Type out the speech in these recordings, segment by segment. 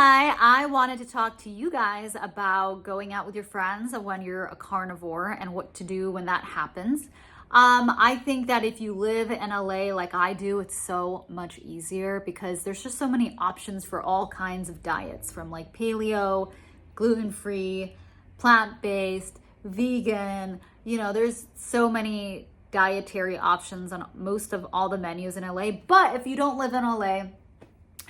Hi, I wanted to talk to you guys about going out with your friends when you're a carnivore and what to do when that happens. I think that if you live in LA like I do, it's so much easier because there's just so many options for all kinds of diets, from like paleo, gluten-free, plant-based, vegan. There's so many dietary options on most of all the menus in LA. But if you don't live in LA,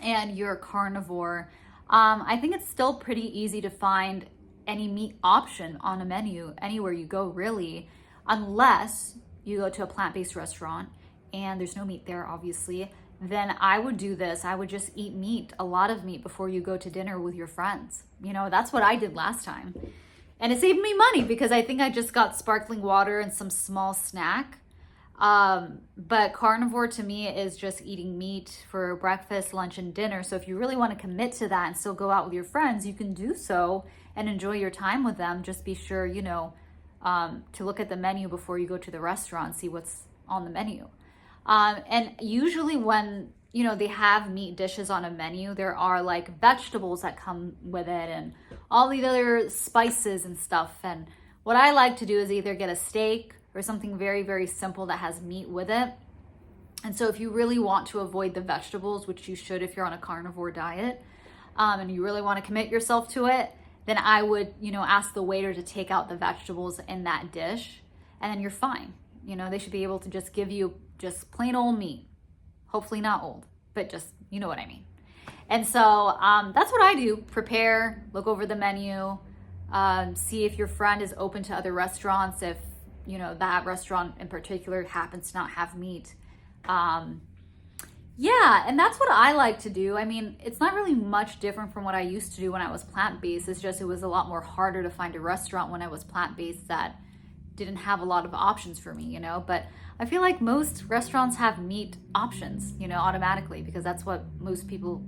and you're a carnivore, I think it's still pretty easy to find any meat option on a menu anywhere you go, really, unless you go to a plant-based restaurant and there's no meat there, obviously. Then I would do this. I would just eat meat, a lot of meat, before you go to dinner with your friends. That's what I did last time. And it saved me money because I think I just got sparkling water and some small snack. But carnivore to me is just eating meat for breakfast, lunch, and dinner. So if you really want to commit to that and still go out with your friends, you can do so and enjoy your time with them. Just be sure, to look at the menu before you go to the restaurant, see what's on the menu. And usually when, they have meat dishes on a menu, there are like vegetables that come with it and all the other spices and stuff. And what I like to do is either get a steak or something very, very simple that has meat with it. And so if you really want to avoid the vegetables, which you should if you're on a carnivore diet, and you really want to commit yourself to it, then I would, ask the waiter to take out the vegetables in that dish, and then you're fine. They should be able to just give you just plain old meat. Hopefully not old, but just, you know what I mean. And so that's what I do. Prepare, look over the menu, see if your friend is open to other restaurants, if that restaurant in particular happens to not have meat. Yeah, and that's what I like to do. I mean, it's not really much different from what I used to do when I was plant-based. It's just it was a lot more harder to find a restaurant when I was plant-based that didn't have a lot of options for me, But I feel like most restaurants have meat options, automatically, because that's what most people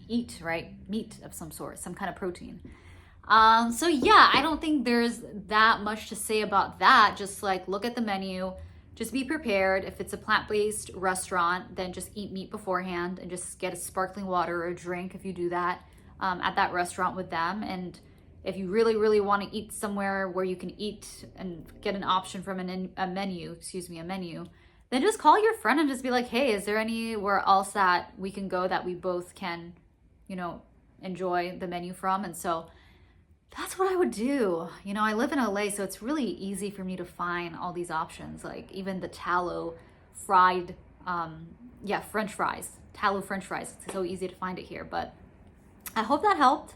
eat, right? Meat of some sort, some kind of protein. So yeah, I don't think there's that much to say about that. Just like look at the menu, just be prepared. If it's a plant-based restaurant, then just eat meat beforehand and just get a sparkling water or a drink if you do that at that restaurant with them. And if you really, really want to eat somewhere where you can eat and get an option from a menu, then just call your friend and just be like, hey, is there anywhere else that we can go that we both can, enjoy the menu from? And so that's what I would do. I live in LA, so it's really easy for me to find all these options, like even the tallow fried, French fries, tallow French fries. It's so easy to find it here, but I hope that helped.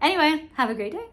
Anyway, have a great day.